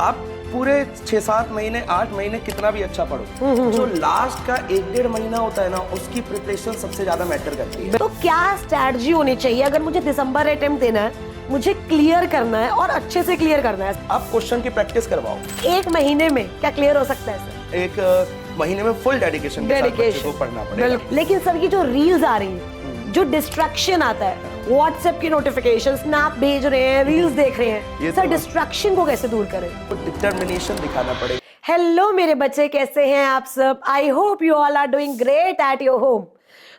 आप पूरे 6-7 महीने 8 महीने कितना भी अच्छा पढ़ो, जो लास्ट का 1-1.5 महीना होता है ना, उसकी प्रिपरेशन सबसे ज्यादा मैटर करती है। तो क्या स्ट्रैटेजी होनी चाहिए अगर मुझे दिसंबर अटेम्प्ट देना है, मुझे क्लियर करना है और अच्छे से क्लियर करना है? आप क्वेश्चन की प्रैक्टिस करवाओ। 1 महीने में क्या क्लियर हो सकता है सर? 1 महीने में फुल डेडिकेशन के साथ बच्चे को पढ़ना पड़ेगा। लेकिन सर ये जो रील्स आ रही हैं, जो डिस्ट्रैक्शन आता है, व्हाट्सएप की नोटिफिकेशन, स्नैप भेज रहे हैं, रील्स देख रहे हैं, सर डिस्ट्रैक्शन को कैसे दूर करें? डिटर्मिनेशन दिखाना पड़ेगा। हेलो मेरे बच्चे, कैसे हैं आप सब? I hope you all are doing great at your home.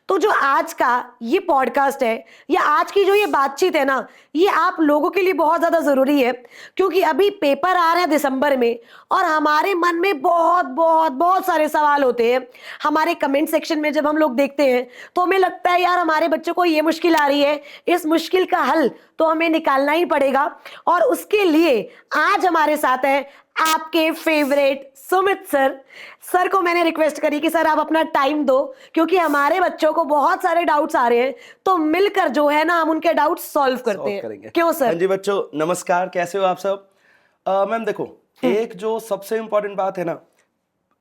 तो जो आज का ये पॉडकास्ट है या आज की जो ये बातचीत है ना, ये आप लोगों के लिए बहुत ज्यादा जरूरी है, क्योंकि अभी पेपर आ रहे हैं दिसंबर में और हमारे मन में बहुत बहुत बहुत सारे सवाल होते हैं। हमारे कमेंट सेक्शन में जब हम लोग देखते हैं तो हमें लगता है यार हमारे बच्चों को ये मुश्किल आ रही है, इस मुश्किल का हल तो हमें निकालना ही पड़ेगा। और उसके लिए आज हमारे साथ है आपके फेवरेट सुमित सर। सर को मैंने रिक्वेस्ट करी कि सर आप अपना टाइम दो, क्योंकि हमारे बच्चों को बहुत सारे डाउट्स आ रहे हैं, तो मिलकर जो है ना हम उनके डाउट्स सॉल्व करते हैं। क्यों सर? हाँ जी बच्चों, नमस्कार, कैसे हो आप सब? मैम देखो, एक जो सबसे इंपॉर्टेंट बात है ना,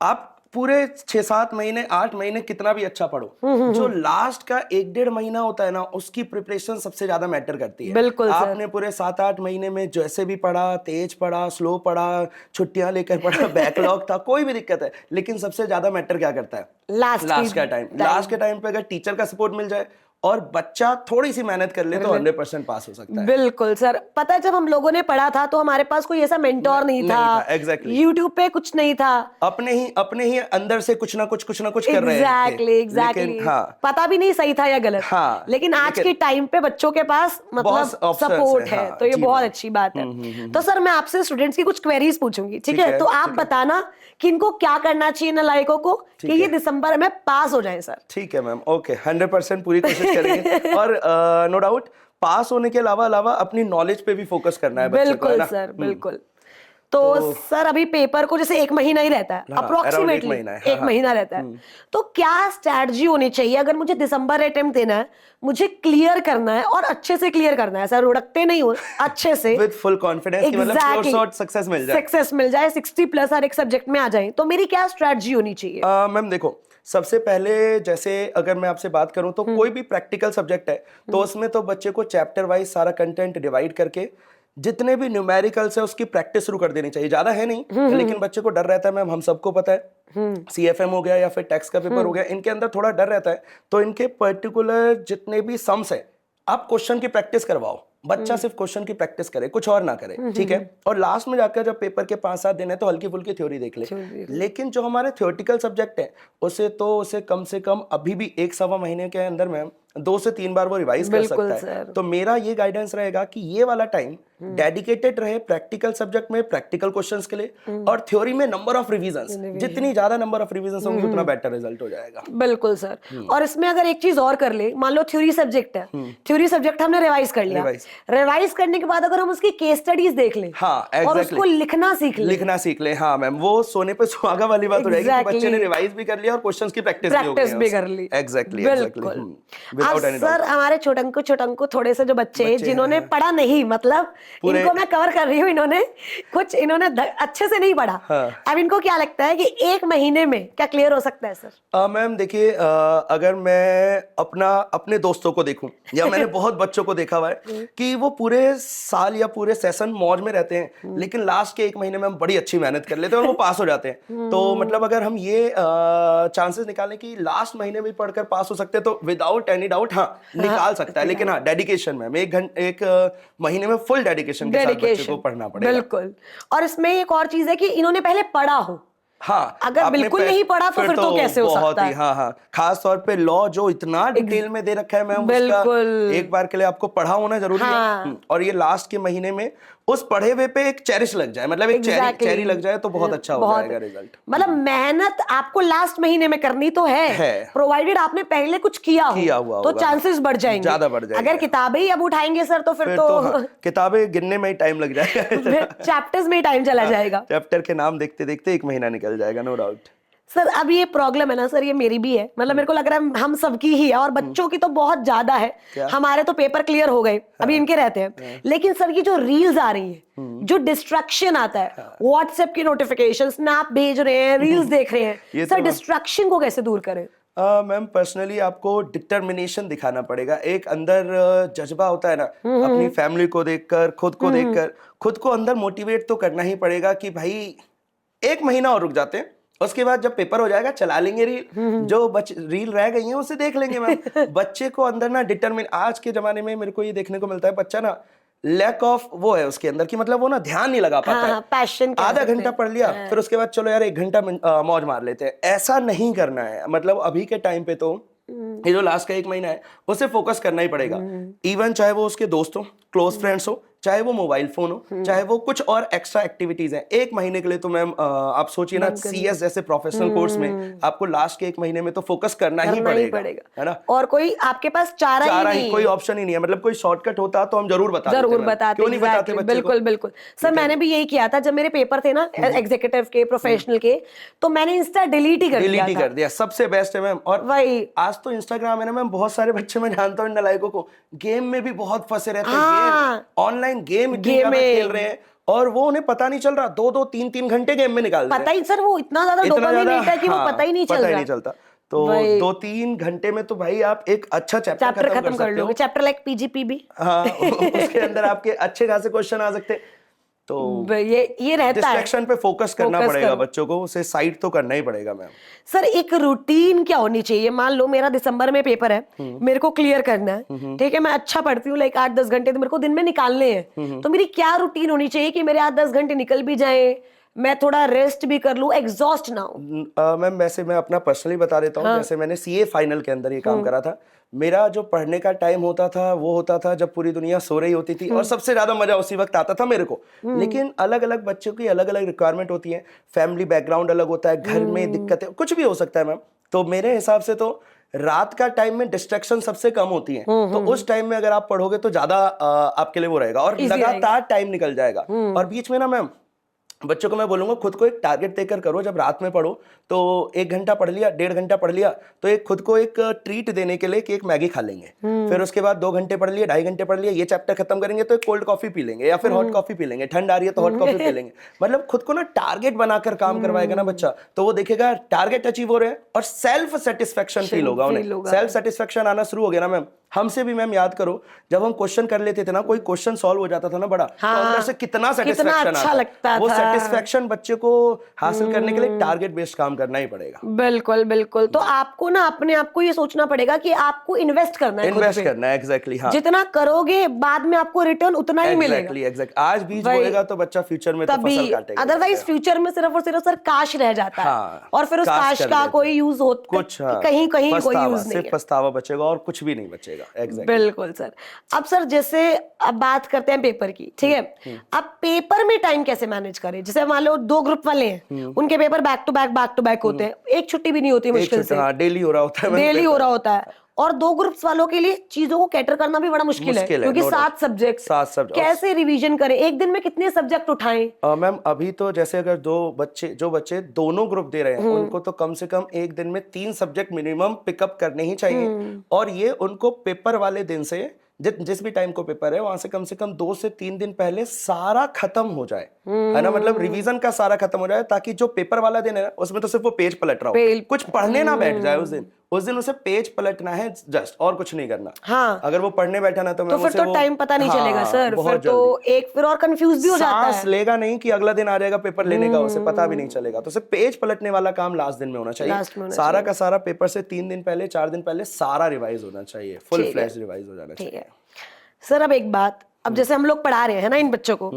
आप पूरे 6-7 महीने 8 महीने कितना भी अच्छा पढ़ो, जो लास्ट का 1-1.5 महीना होता है ना, उसकी प्रिपरेशन सबसे ज्यादा मैटर करती है। बिल्कुल आपने पूरे 7-8 महीने में जैसे भी पढ़ा, तेज पढ़ा, स्लो पढ़ा, छुट्टियां लेकर पढ़ा, बैकलॉग था, कोई भी दिक्कत है, लेकिन सबसे ज्यादा मैटर क्या करता है? लास्ट का टाइम। लास्ट के टाइम पे अगर टीचर का सपोर्ट मिल जाए और बच्चा थोड़ी सी मेहनत कर ले तो 100% पास हो सकता है। बिल्कुल सर। पता है जब हम लोगों ने पढ़ा था तो हमारे पास कोई ऐसा मेंटोर नहीं था। एग्जैक्टली। यूट्यूब पे कुछ नहीं था। अपने ही अंदर से कुछ ना कुछ कर रहे थे। एग्जैक्टली। हाँ, पता भी नहीं सही था या गलत। हाँ, लेकिन आज के टाइम पे बच्चों के पास मतलब सपोर्ट है, हाँ, तो ये बहुत अच्छी बात है। तो सर मैं आपसे स्टूडेंट्स की कुछ क्वेरीज पूछूंगी, ठीक है? तो आप बताना कि इनको क्या करना चाहिए नालायकों को कि ये दिसंबर में पास हो जाए सर। ठीक है मैम, ओके, 100% पूरी कोशिश करेंगे। और नो डाउट पास होने के अलावा अपनी नॉलेज पे भी फोकस करना है बच्चे को, है ना? बिल्कुल सर, बिल्कुल। तो सर अभी पेपर को जैसे 1 महीना ही रहता है, अप्रोक्सीमेटली 1 महीना रहता है, तो क्या स्ट्रैटेजी होनी चाहिए अगर मुझे दिसंबर अटेम्प्ट देना है, मुझे क्लियर करना है और अच्छे से क्लियर करना है सर, रुड़कते नहीं हो, अच्छे से विद फुल कॉन्फिडेंस कि मतलब श्योर शॉट सक्सेस मिल जाए, 60+ हर एक सब्जेक्ट में आ जाए, तो मेरी क्या स्ट्रैटेजी होनी चाहिए? मैम देखो, सबसे पहले जैसे अगर मैं आपसे बात करूं तो कोई भी प्रैक्टिकल सब्जेक्ट है तो उसमें तो बच्चे को चैप्टर वाइज सारा कंटेंट डिवाइड करके जितने भी न्यूमेरिकल्स है उसकी प्रैक्टिस शुरू कर देनी चाहिए। ज्यादा है नहीं, लेकिन बच्चे को डर रहता है मैम, हम सबको पता है, CFM हो गया या फिर टैक्स का पेपर हो गया, इनके अंदर थोड़ा डर रहता है, तो इनके पर्टिकुलर जितने भी सम्स है आप क्वेश्चन की प्रैक्टिस करवाओ। बच्चा सिर्फ क्वेश्चन की प्रैक्टिस करे, कुछ और ना करे, ठीक है? और लास्ट में जाकर जब पेपर के 5-7 दिन है तो हल्की फुल्की थ्योरी देख ले। लेकिन जो हमारे थ्योरेटिकल सब्जेक्ट है उसे कम से कम अभी भी 1-1.25 महीने के अंदर में 2 से 3 बार वो रिवाइज कर सकता है। तो मेरा ये गाइडेंस रहेगा कि ये वाला टाइम डेडिकेटेड रहे प्रैक्टिकल सब्जेक्ट में, प्रैक्टिकल क्वेश्चंस के लिए, और थ्योरी में नंबर ऑफ रिवीजंस, जितनी ज्यादा नंबर ऑफ रिवीजंस होंगे उतना बेटर रिजल्ट हो जाएगा। बिल्कुल सर। और इसमें अगर एक चीज और कर ले, मान लो थ्योरी सब्जेक्ट है, थ्योरी सब्जेक्ट हमने रिवाइज कर लिया, रिवाइज करने के बाद अगर हम उसकी केस स्टडीज देख लें, हाँ, और उसको लिखना सीख ले, हाँ मैम, वो सोने पे सुहागा वाली बात हो जाएगी कि बच्चे ने रिवाइज भी कर लिया और क्वेश्चंस की प्रैक्टिस भी कर ली। एग्जैक्टली। सर हमारे छोटंकु थोड़े से जो बच्चे जिन्होंने पढ़ा नहीं, मतलब इनको मैं कवर कर रही हूँ, इन्होंने अच्छे से नहीं पढ़ा, अब इनको क्या लगता है कि 1 महीने में क्या क्लियर हो सकता है सर? मैम देखिए, अगर मैं अपने दोस्तों को देखूं या मैंने बहुत बच्चों को देखा हुआ है कि वो पूरे साल या पूरे सेशन मौज में रहते हैं, लेकिन लास्ट के 1 महीने में हम बड़ी अच्छी मेहनत कर लेते हैं और वो पास हो जाते हैं। तो मतलब अगर हम ये चांसेस निकालें कि लास्ट महीने में पढ़कर पास हो सकते हैं तो विदाउट एनी डाउट हाँ निकाल सकता है, लेकिन हाँ डेडिकेशन में 1 महीने में फुल डेडिकेशन के साथ बच्चे को पढ़ना पड़ेगा। बिल्कुल। और इसमें एक और चीज है कि इन्होंने पहले पढ़ा हो, हाँ, अगर बिल्कुल नहीं पढ़ा तो फिर तो कैसे हो सकता है? हाँ, खास तौर पे लॉ जो इतना डिटेल में दे रखा है मैम, उसका एक बार के लिए आपको पढ़ा होना जरूरी है। और ये लास्ट के महीने में उस पढ़े हुए पे एक चेरिश लग जाए, मतलब एक चेरी लग जाए तो बहुत अच्छा हो जाएगा रिजल्ट। मतलब मेहनत आपको लास्ट महीने में करनी तो है, प्रोवाइडेड आपने पहले कुछ किया हुआ तो चांसेस बढ़ जाएंगे, ज्यादा बढ़ जाएंगे। अगर किताबें ही अब उठाएंगे सर तो फिर तो किताबें गिनने में ही टाइम लग जाएगा, चैप्टर्स में ही टाइम चला जाएगा, चैप्टर के नाम देखते देखते 1 महीना निकल जाएगा, नो डाउट। सर अब ये प्रॉब्लम है ना सर, ये मेरी भी है, मतलब मेरे को लग रहा है हम सबकी ही है, और बच्चों की तो बहुत ज्यादा है। क्या? हमारे तो पेपर क्लियर हो गए, अभी इनके रहते हैं, लेकिन सर ये जो रील्स आ रही है, जो डिस्ट्रैक्शन आता है, व्हाट्सएप की नोटिफिकेशन, स्नैप भेज रहे हैं, रील्स देख रहे ये हैं, तो सर डिस्ट्रैक्शन को कैसे दूर करें? मैम पर्सनली आपको डिटर्मिनेशन दिखाना पड़ेगा। एक अंदर जज्बा होता है ना, अपनी फैमिली को देखकर, खुद को देखकर, खुद को अंदर मोटिवेट तो करना ही पड़ेगा कि भाई 1 महीना और रुक जाते हैं, उसके बाद जब पेपर हो जाएगा चला लेंगे रील, जो रील रह गई है उसे देख लेंगे मैम। बच्चे को अंदर ना डिटर्मिन, आज के जमाने में मेरे को ये देखने को मिलता है, बच्चा ना लैक ऑफ वो है उसके अंदर कि मतलब वो ना ध्यान नहीं लगा पाता है। पैशन आधा घंटा पढ़ लिया, फिर उसके बाद चलो यार 1 घंटा मौज मार लेते हैं। ऐसा नहीं करना है। मतलब अभी के टाइम पे तो ये जो लास्ट का 1 महीना है उसे फोकस करना ही पड़ेगा। इवन चाहे वो उसके दोस्त हो, क्लोज फ्रेंड्स हो, चाहे वो मोबाइल फोन हो, चाहे वो कुछ और एक्स्ट्रा एक्टिविटीज हैं, 1 महीने के लिए तो मैम आप सोचिए ना, CS जैसे प्रोफेशनल कोर्स में आपको लास्ट के 1 महीने में तो फोकस करना ही पड़ेगा, है ना। और कोई आपके पास चारा ही नहीं, कोई ऑप्शन ही नहीं है। मतलब कोई शॉर्टकट होता तो हम जरूर बताते, क्यों नहीं बताते बच्चे बिल्कुल को? बिल्कुल सर, मैंने भी यही किया था जब मेरे पेपर थे ना एग्जीक्यूटिव के, प्रोफेशनल के, तो मैंने इंस्टा डिलीट ही कर दिया। सबसे बेस्ट है मैम। और वही आज तो इंस्टाग्राम है ना मैम, बहुत सारे बच्चे मैं जानता हूँ इन नालायकों को, गेम में भी बहुत फंसे रहते हैं। ऑनलाइन गेम खेल रहे हैं और वो उन्हें पता नहीं चल रहा, 2-2, 3-3 घंटे गेम में निकाल रहे हैं। पता ही सर, वो इतना ज्यादा डोपामिन हिट है कि वो पता ही नहीं चलता। तो 2-3 घंटे में तो भाई आप एक अच्छा चैप्टर खत्म कर लोगे। चैप्टर लाइक PGPB, हाँ उसके अंदर आपके अच्छे खासे क्वेश्चन आ सकते। तो ये रहता है, डिस्ट्रैक्शन पे फोकस करना पड़ेगा बच्चों को, उसे साइड तो करना ही पड़ेगा मैम। सर एक रूटीन क्या होनी चाहिए? मान लो मेरा दिसंबर में पेपर है, मेरे को क्लियर करना है, ठीक है, मैं अच्छा पढ़ती हूँ, लाइक 8-10 घंटे तो मेरे को दिन में निकालने हैं, तो मेरी क्या रूटीन होनी चाहिए कि मेरे 8-10 घंटे निकल भी जाए, मैं थोड़ा रेस्ट भी कर लूं, एग्जॉस्ट ना हो? मैम वैसे मैं अपना पर्सनली बता देता हूँ। जैसे मैंने CA फाइनल के अंदर ये काम करा था। मेरा जो पढ़ने का टाइम होता था वो होता था जब पूरी दुनिया सो रही होती थी, और सबसे ज्यादा मजा उसी वक्त आता था मेरे को। लेकिन अलग अलग बच्चों की अलग अलग रिक्वायरमेंट होती है, फैमिली बैकग्राउंड अलग होता है, घर में दिक्कतें, कुछ भी हो सकता है मैम। तो मेरे हिसाब से तो रात का टाइम में डिस्ट्रैक्शन सबसे कम होती है, तो उस टाइम में अगर आप पढ़ोगे तो ज्यादा आपके लिए वो रहेगा, और लगातार टाइम निकल जाएगा। और बीच में ना मैम बच्चों को मैं बोलूंगा खुद को एक टारगेट देकर करो। जब रात में पढ़ो तो 1 घंटा पढ़ लिया, 1.5 घंटा पढ़ लिया, तो एक खुद को एक ट्रीट देने के लिए कि एक मैगी खा लेंगे। फिर उसके बाद 2 घंटे पढ़ लिए, 2.5 घंटे पढ़ लिए, ये चैप्टर खत्म करेंगे तो एक कोल्ड कॉफी पी लेंगे, या फिर हॉट कॉफी पी लेंगे, ठंड आ रही है तो हॉट कॉफी पी लेंगे। मतलब खुद को ना टारगेट बनाकर काम करवाएगा ना बच्चा, तो वो देखेगा टारगेट अचीव हो रहे हैं और सेल्फ सेटिस्फेक्शन फील होगा उन्हें। सेल्फ सेटिस्फेक्शन आना शुरू हो गया ना मैम। हमसे भी मैम याद करो, जब हम क्वेश्चन कर लेते थे ना, कोई क्वेश्चन सॉल्व हो जाता था ना बड़ा, तो अंदर से कितना सेटिस्फेक्शन अच्छा लगता वो था। सेटिस्फेक्शन बच्चे को हासिल करने के लिए टारगेट बेस्ड काम करना ही पड़ेगा। बिल्कुल बिल्कुल। तो आपको ना अपने आप को ये सोचना पड़ेगा कि आपको इन्वेस्ट करना है, इन्वेस्ट करना है, एग्जैक्टली। हाँ, जितना करोगे बाद में आपको रिटर्न उतना ही मिलेगा। एग्जैक्टली। आज बीज बोएगा तो बच्चा फ्यूचर में तो फसल काटेगा। अदरवाइज फ्यूचर में सिर्फ और सिर्फ सर काश रह जाता है, और फिर उस काश का कोई यूज होता कुछ कहीं कोई यूज नहीं, सिर्फ पछतावा बचेगा और कुछ भी नहीं बचेगा। एग्जैक्टली। बिल्कुल सर। अब सर जैसे अब बात करते हैं पेपर की, ठीक है, अब पेपर में टाइम कैसे मैनेज करें? जैसे मान लो 2 ग्रुप वाले हैं, उनके पेपर बैक टू बैक होते हैं, एक छुट्टी भी नहीं होती मुश्किल से, डेली हो रहा होता है, डेली हो रहा होता है। और 2 ग्रुप्स वालों के लिए चीजों को कैटर करना भी बड़ा मुश्किल है, क्योंकि 7 सब्जेक्ट, कैसे रिवीजन करें? एक दिन में कितने सब्जेक्ट उठाएं? मैम अभी तो जैसे अगर जो बच्चे दोनों ग्रुप दे रहे हैं, उनको तो कम से कम एक दिन में 3 सब्जेक्ट मिनिमम पिकअप करने ही चाहिए। और ये उनको पेपर वाले दिन से जिस भी टाइम को पेपर है वहां से कम 2 से 3 दिन पहले सारा खत्म हो जाए, है ना। मतलब रिवीजन का सारा खत्म हो जाए, ताकि जो पेपर वाला दिन है उसमें तो सिर्फ वो पेज पलट रहा हो, कुछ पढ़ने ना बैठ जाए उस दिन उसे पेज पलटना है जस्ट, और कुछ नहीं करना। हाँ, अगर वो पढ़ने बैठा ना तो फिर तो टाइम पता नहीं चलेगा सर, फिर तो फिर और कंफ्यूज भी हो जाता है, सांस लेगा नहीं कि अगला दिन आ जाएगा पेपर लेने का, उसे पता भी नहीं चलेगा। तो सिर्फ पेज पलटने वाला काम लास्ट दिन में होना चाहिए। सारा का सारा पेपर से 3 दिन पहले, 4 दिन पहले सारा रिवाइज होना चाहिए, फुल फ्लैश रिवाइज हो जाना चाहिए। सर अब एक बात, अब जैसे हम लोग पढ़ा रहे हैं ना इन बच्चों को,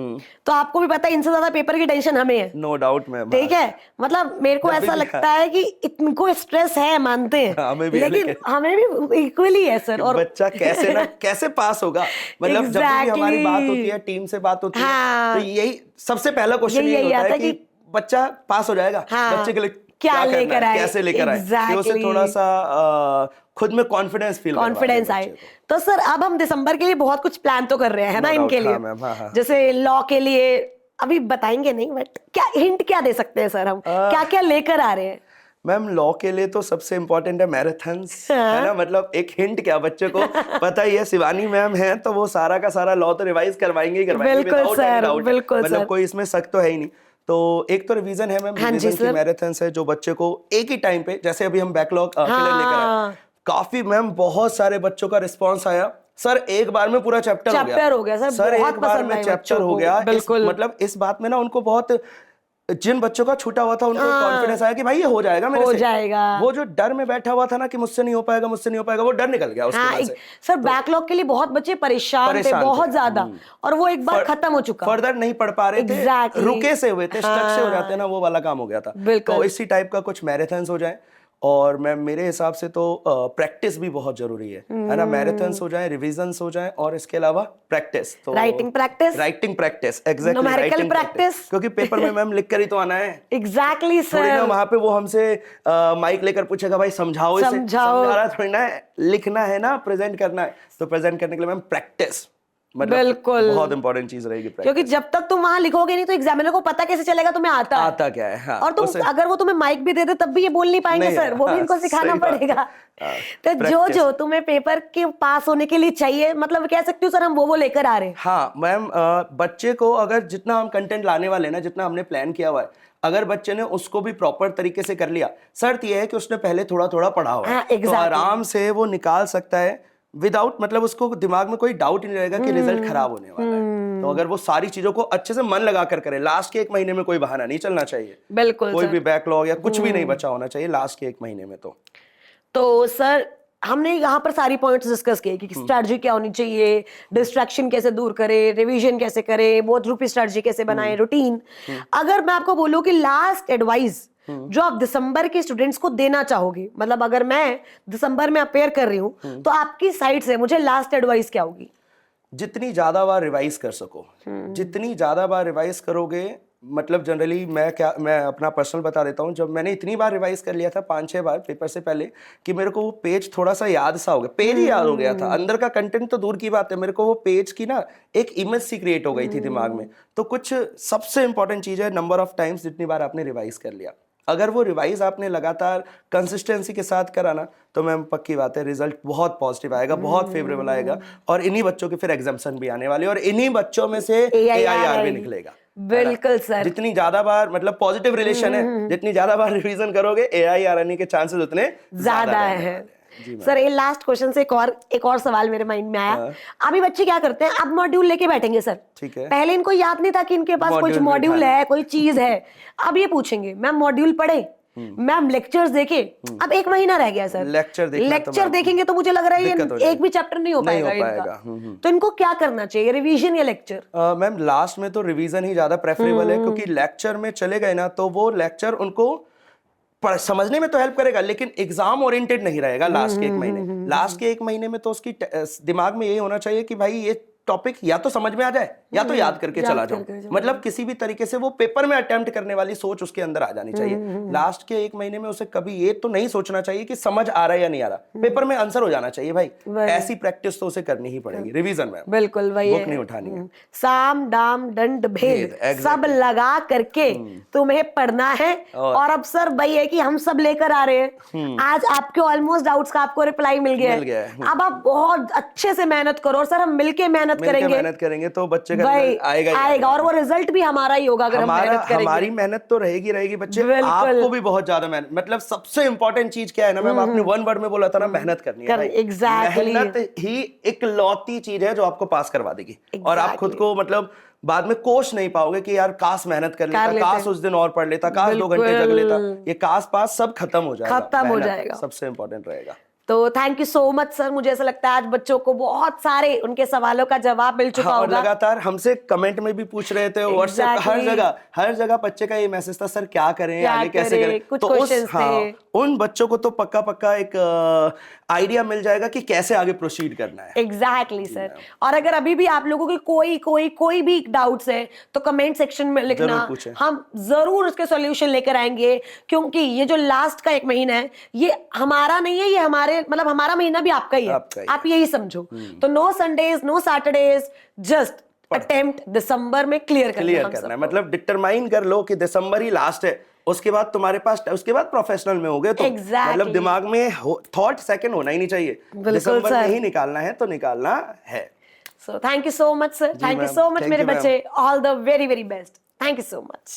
तो आपको भी पता है इनसे ज्यादा पेपर की टेंशन हमें है। नो डाउट मैम, ठीक है। मतलब मेरे को ऐसा लगता है कि इनको स्ट्रेस है, मानते हैं, लेकिन हमें भी इक्वली है सर। और बच्चा कैसे पास होगा, मतलब जब भी हमारी बात होती है, टीम से बात होती है, तो यही सबसे पहला क्वेश्चन यही होता है कि बच्चा पास हो जाएगा, बच्चे के लिए क्या लेकर आए, कैसे लेकर आए, कि उसे थोड़ा सा खुद में कॉन्फिडेंस आए। तो सर अब हम दिसंबर के लिए बहुत कुछ प्लान तो कर रहे हैं ना इनके लिए। जैसे लॉ के लिए अभी बताएंगे नहीं, बट क्या हिंट क्या दे सकते हैं सर हम, क्या क्या लेकर आ रहे हैं? मैम लॉ के लिए तो सबसे इम्पोर्टेंट है मैराथन्स, है ना। मतलब एक हिंट क्या, बच्चे को पता ही है शिवानी मैम है तो वो सारा का सारा लॉ तो रिवाइज करवाएंगे ही करवाएंगे, बिल्कुल without any सर, doubt है। बिल्कुल मतलब सर। कोई इसमें शक तो है ही नहीं। तो एक तो रिवीजन है मैम, हाँ जी रिवीजन की सर। मैराथन्स है जो बच्चे को एक ही टाइम पे, जैसे अभी हम बैकलॉग क्लियर लेकर आए, हाँ, काफी मैम बहुत सारे बच्चों का रिस्पांस आया, सर एक बार में पूरा चैप्टर हो गया सर, बहुत एक बार पसंद में आई चैप्टर बच्चों हो को, गया। बिल्कुल। मतलब इस बात में ना उनको बहुत, जिन बच्चों का छूटा हुआ था उनको कॉन्फिडेंस आया कि भाई ये हो जाएगा मेरे हो से। जाएगा। वो जो डर में बैठा हुआ था ना कि मुझसे नहीं हो पाएगा, मुझसे नहीं हो पाएगा, वो डर निकल गया उसके हाँ, मन से। सर बैकलॉग के लिए बहुत बच्चे परेशान थे, बहुत ज्यादा, और वो एक बार खत्म हो चुका, फर्दर नहीं पढ़ पा रहे थे, Exactly. रुके से हुए थे, स्टक से हो जाते हैं ना, वो वाला काम हो गया था। बिल्कुल। तो इसी टाइप का कुछ मैराथन्स हो जाए, और मैम मेरे हिसाब से तो प्रैक्टिस भी बहुत जरूरी है ना। मैराथन्स हो जाए, रिविजन्स हो जाए, और इसके अलावा प्रैक्टिस, तो writing practice, exactly, numerical practice, क्योंकि पेपर में मैम लिख कर ही तो आना है। एग्जैक्टली थोड़ी ना सर। वहां पे वो हमसे माइक लेकर पूछेगा भाई समझाओ इसे, समझाओ। समझाना थोड़ी ना है, लिखना है ना, प्रेजेंट करना है। तो प्रेजेंट करने के लिए मैम प्रैक्टिस मतलब बिल्कुल बहुत इंपॉर्टेंट चीज रहेगी practice। क्योंकि जब तक तुम वहां लिखोगे नहीं तो एग्जामिनर को पता कैसे चलेगा तुम्हें आता क्या है। हाँ, और तुम अगर वो तुम्हें माइक भी दे दे तब भी ये बोल नहीं पाएंगे नहीं, सर, वो भी हाँ, इनको सिखाना सही बात। पड़ेगा। हाँ, तो जो practice। जो तुम्हें पेपर के पास होने के लिए चाहिए, मतलब कह सकती हूँ सर हम वो लेकर आ रहे हैं। हाँ मैम, बच्चे को अगर जितना हम कंटेंट लाने वाले ना, जितना हमने प्लान किया हुआ है, अगर बच्चे ने उसको भी प्रॉपर तरीके से कर लिया, शर्त यह है कि उसने पहले थोड़ा थोड़ा पढ़ा हुआ है, हाँ, तो exactly। आराम से वो निकाल सकता है विदाउट, मतलब उसको दिमाग में कोई डाउट ही नहीं रहेगा कि रिजल्ट खराब होने वाला है। तो अगर वो सारी चीजों को अच्छे से मन लगा कर करे, लास्ट के 1 महीने में कोई बहाना नहीं चलना चाहिए, बिल्कुल कोई सर। भी बैकलॉग या कुछ भी नहीं बचा होना चाहिए लास्ट के 1 महीने में। तो सर हमने यहाँ पर सारी पॉइंट्स डिस्कस किए कि स्ट्रेटजी क्या होनी चाहिए, डिस्ट्रैक्शन कैसे दूर करें, रिवीजन कैसे करें, बोथ ग्रुप स्ट्रेटजी कैसे बनाएं, रूटीन। अगर मैं आपको बोलूं कि लास्ट एडवाइस जो आप दिसंबर के स्टूडेंट्स को देना चाहोगे, मतलब अगर मैं दिसंबर में अपेयर कर रही हूँ तो आपकी साइड से मुझे लास्ट एडवाइस क्या होगी? जितनी ज्यादा बार रिवाइज कर सको, जितनी ज्यादा बार रिवाइज करोगे, मतलब जनरली मैं अपना पर्सनल बता देता हूँ, जब मैंने इतनी बार रिवाइज कर लिया था 5-6 बार पेपर से पहले कि मेरे को वो पेज थोड़ा सा याद सा हो गया, पेज ही याद हो गया था, अंदर का कंटेंट तो दूर की बात है, मेरे को वो पेज की ना एक इमेज सी क्रिएट हो गई थी दिमाग में। तो कुछ सबसे इंपॉर्टेंट चीज है नंबर ऑफ टाइम्स जितनी बार आपने रिवाइज कर लिया। अगर वो रिवाइज आपने लगातार कंसिस्टेंसी के साथ कराना तो मैम पक्की बात है रिजल्ट बहुत पॉजिटिव आएगा, बहुत फेवरेबल आएगा, और इन्हीं बच्चों की फिर एग्जाम्शन भी आने वाली है, और इन्हीं बच्चों में से AIR भी निकलेगा। बिल्कुल सर। जितनी ज्यादा बार, मतलब पॉजिटिव रिलेशन है, जितनी ज्यादा बार रिवीजन करोगे AIR आने के चांसेस उतने ज्यादा है। सर ये लास्ट क्वेश्चन से एक और सवाल मेरे माइंड में आया। अभी बच्चे क्या करते हैं, अब मॉड्यूल लेके बैठेंगे सर, ठीक है, पहले इनको याद नहीं था कि इनके पास कुछ मॉड्यूल है, कोई चीज है। अब ये पूछेंगे मैम मॉड्यूल पढ़े, मैम लेक्चर्स देखे, अब 1 महीना रह गया सर, लेक्चर देखेंगे तो मुझे लग रहा है ये एक भी चैप्टर नहीं हो पाएगा इनका। तो इनको क्या करना चाहिए, रिवीजन या लेक्चर? मैम लास्ट में तो रिवीजन ही ज्यादा प्रेफरेबल है, क्योंकि लेक्चर में चले गए ना तो वो लेक्चर उनको समझने में तो हेल्प करेगा, लेकिन एग्जाम ओरिएंटेड नहीं रहेगा लास्ट के 1 महीने। लास्ट के 1 महीने में तो उसकी दिमाग में यही होना चाहिए कि भाई ये टॉपिक या तो समझ में आ जाए या तो याद करके चला जाओ, मतलब किसी भी तरीके से वो पेपर में अटेम्प्ट करने वाली सोच उसके अंदर आ जानी चाहिए। लास्ट के 1 महीने में उसे कभी ये तो नहीं सोचना चाहिए कि समझ आ रहा है या नहीं आ रहा, पेपर में आंसर हो जाना चाहिए भाई। ऐसी प्रैक्टिस तो उसे करनी ही पड़ेगी रिवीजन में, बिल्कुल वही बुक नहीं उठानी है। साम दाम दंड भेद सब लगा करके तुम्हें पढ़ना है। और अब सर वही है कि हम सब लेकर आ रहे हैं, आज आपके ऑलमोस्ट डाउट्स का आपको रिप्लाई मिल गया है। अब आप बहुत अच्छे से मेहनत करो और सर हम मिलके मेहनत करेंगे तो बच्चे का रिजल्ट आएगा, और वो रिजल्ट भी हमारा ही होगा अगर हम मेहनत करेंगे। हमारी मेहनत तो रहेगी बच्चे, आपको भी बहुत ज्यादा मेहनत, मतलब सबसे इंपॉर्टेंट चीज क्या है ना मैम, आपने 1 वर्ड में बोला था ना, मेहनत करनी है। एग्जैक्टली, मेहनत ही एक लौती चीज है जो आपको पास करवा देगी। और आप खुद को मतलब बाद में कोस नहीं पाओगे कि यार काश मेहनत कर लेता, काश उस दिन और पढ़ लेता, काश 2 घंटे जग लेता, ये काश पास सब खत्म हो जाएगा, सबसे इंपॉर्टेंट रहेगा। तो thank you so much sir, मुझे ऐसा लगता है आज बच्चों को बहुत सारे उनके सवालों का जवाब मिल चुका होगा। लगातार हमसे कमेंट में भी पूछ रहे थे, व्हाट्सएप हर जगह बच्चे का ये मैसेज था, सर क्या करें, आगे कैसे करें, कुछ क्वेश्चंस थे। उन बच्चों को तो पक्का एक आइडिया मिल जाएगा कि कैसे आगे प्रोसीड करना है। Exactly sir. और अगर अभी भी आप लोगों के कोई भी डाउट्स है तो कमेंट सेक्शन में लिखना, हम जरूर उसके सॉल्यूशन लेकर आएंगे, क्योंकि ये जो लास्ट का 1 महीना है ये हमारा नहीं है, ये हमारे मतलब हमारा महीना भी आपका ही है, आप यही समझो। तो no Sundays no Saturdays, just attempt दिसंबर में क्लियर करना है। मतलब डिटरमाइन कर लो कि दिसंबर ही लास्ट है, उसके बाद तुम्हारे पास, उसके बाद प्रोफेशनल में हो गए तो Exactly. मतलब दिमाग में थॉट सेकंड होना ही नहीं चाहिए, बिल्कुल दिसंबर में सर। ही निकालना है तो निकालना है। So thank you so much, sir. जी Thank you ma'am, so much, thank मेरे you मैम। बच्चे. All the very very best. Thank you so much.